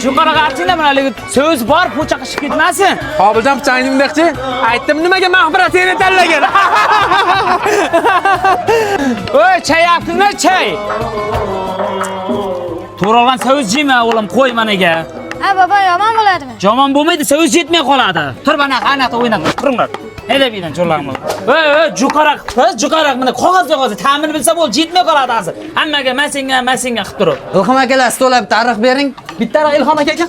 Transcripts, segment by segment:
Yuqoriga artingda mana so'z bor, po'cha qishib ketmasin. Qobiljon pichangingdaqchi. Aytdim nimaga mag'firatini tanlagan. Oy, chay yaptingmi, chay? To'g'rilgan so'z jema o'g'lim, qo'y managa. Ha baba, yomon bo'ladimi? Yomon bo'lmaydi, so'z yetmay qoladi. Tur mana qanaqada o'ynab turinglar. Haydabidan cho'lag'im. Juqaroq, juqaroq mana qog'oz, ta'min bilsa bo'l, yetmay qoladi hozir. Hammaga masinga qilib turib. Ilhom akalar stolab tarix bering. Bittaroq Ilhom akaga.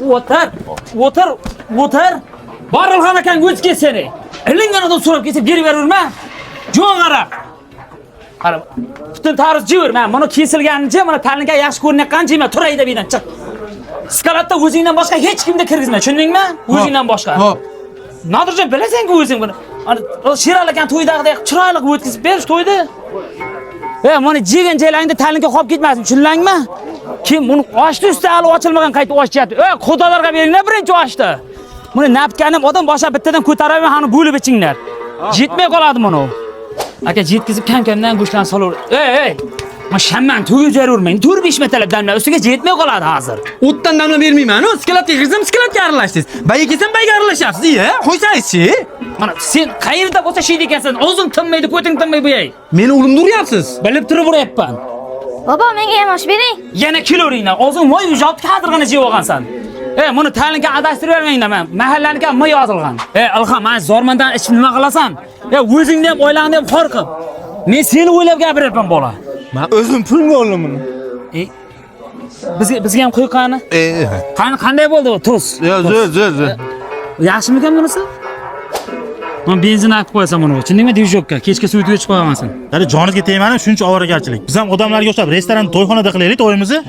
O'tir. Bor Ilhom akang o'tib ketsene. Ilinganidan so'rab ketib beraverma. Jo'g'aroq. Qara, butun tarix jiver. Men buni kesilganicha, mana ta'limga yaxshi ko'rinayotgancha men tur haydabidan chiq. Skalatda o'zingdan boshqa hech kimni kirgizma, tushundingmi? O'zingdan boshqa. Xo'p. Nodirjon, bilasan-ku o'zing buni. Sherali aka to'ydagidek chiroyli o'tkazib berish to'ydi. Mana jegan joylangda ta'limga qolib ketmasin, tushundingmi? Kim buni ochdi usti hali ochilmagan qayta ochyapti. Xudolarga beringlar birinchi ochdi. Buni napkanim odam boshqa bittadan ko'tarib ham bo'lib ichinglar. Jetmay qoladi buni. Aka jetkizib kam-kamdan go'shtlarni solaver. Ey! Men shamman to'yib jarurmang. 4-5 martalab damlar ustiga jetmay qoladi hozir. O'tdan damla bermayman. Skalatga kirsam, skalatga aralashdingiz. Bayga kelsam, bayga aralashyapsiz, qo'ysangizchi. Mana sen qayerda bo'lsa sheydi ekansan, o'zing tinmaydi, ko'ting tinmaydi bu ey. Meni o'g'limni uryapsiz. Bilib turib uryapman. Baba, menga ham osh bering. Yana kiloringdan, o'zing moy ijod kadrg'ini jeb olgansan. Buni ta'limga adashtirib bermanglar men. Mahallaniga moy yozilgan. Ilhom, men zormandan ichib nima qilasan? O'zingni ham oilangni ham xor qil. Men seni o'ylab gapiryapman bola. Men o'zim pulmi o'g'limni? Bizga ham qo'yqani? Qanday bo'ldi bu tuz? Zo'r. Yaxshimikan bunisi? Men benzin olib qo'yasan buni. Tushundingmi, divjokka? Kechga suv yetib qo'yamasin. Dada joningizga tegmadim, shuncha ovoragarchilik. Biz ham odamlarga o'xshab restoran, to'yxonada qilaylik to'yimizni.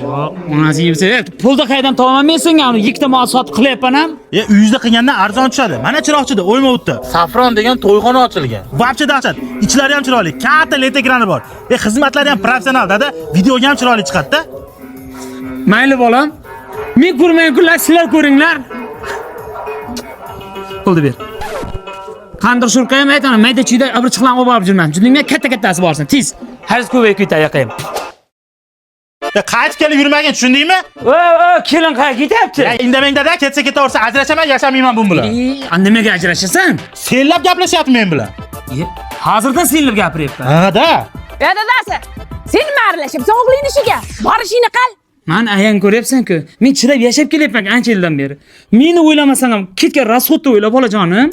Nasibsa, pulda qaydan topaman men senga uni ikkita mol sotib qilyapman ham. Uyingizda qilgandan arzon tushadi. Mana chiroqchida O'ymovutda Safron degan to'yxona ochilgan. Vobcha dahshat. Ichlari ham chiroyli, katta LED ekrani bor. Xizmatlari ham professional, dada. Videoga ham chiroyli chiqadi-da. Mayli bolam. Men ko'rmayman, sizlar ko'ringlar. Pulni ber. Qandir shurqa ham aytaman, mayda-chuyda abirchiqlan olib borib jurman. Tushundingmi? Katta-kattasi borsin. Tez. Harz ko'payib ketayaqayim. Qaytib kelib yurmagin, tushundingmi? Kelin qayerga ketyapti? Indamang-da, ketaversa ajrashaman, yashamayman bu bilan. Nimaga ajrashasan? Senlab gaplashyapti men bilan. Hozirdan senlab gapiryapman. Ha-da. Dadasi, sen nima aralashib, sog'lig'ing ishiga borishingni qil. Men ayan ko'ryapsan-ku, men chidab yashab kelyapman ancha yildan beri. Meni o'ylamasang ham ketgan rasxodni o'yla bolajonim.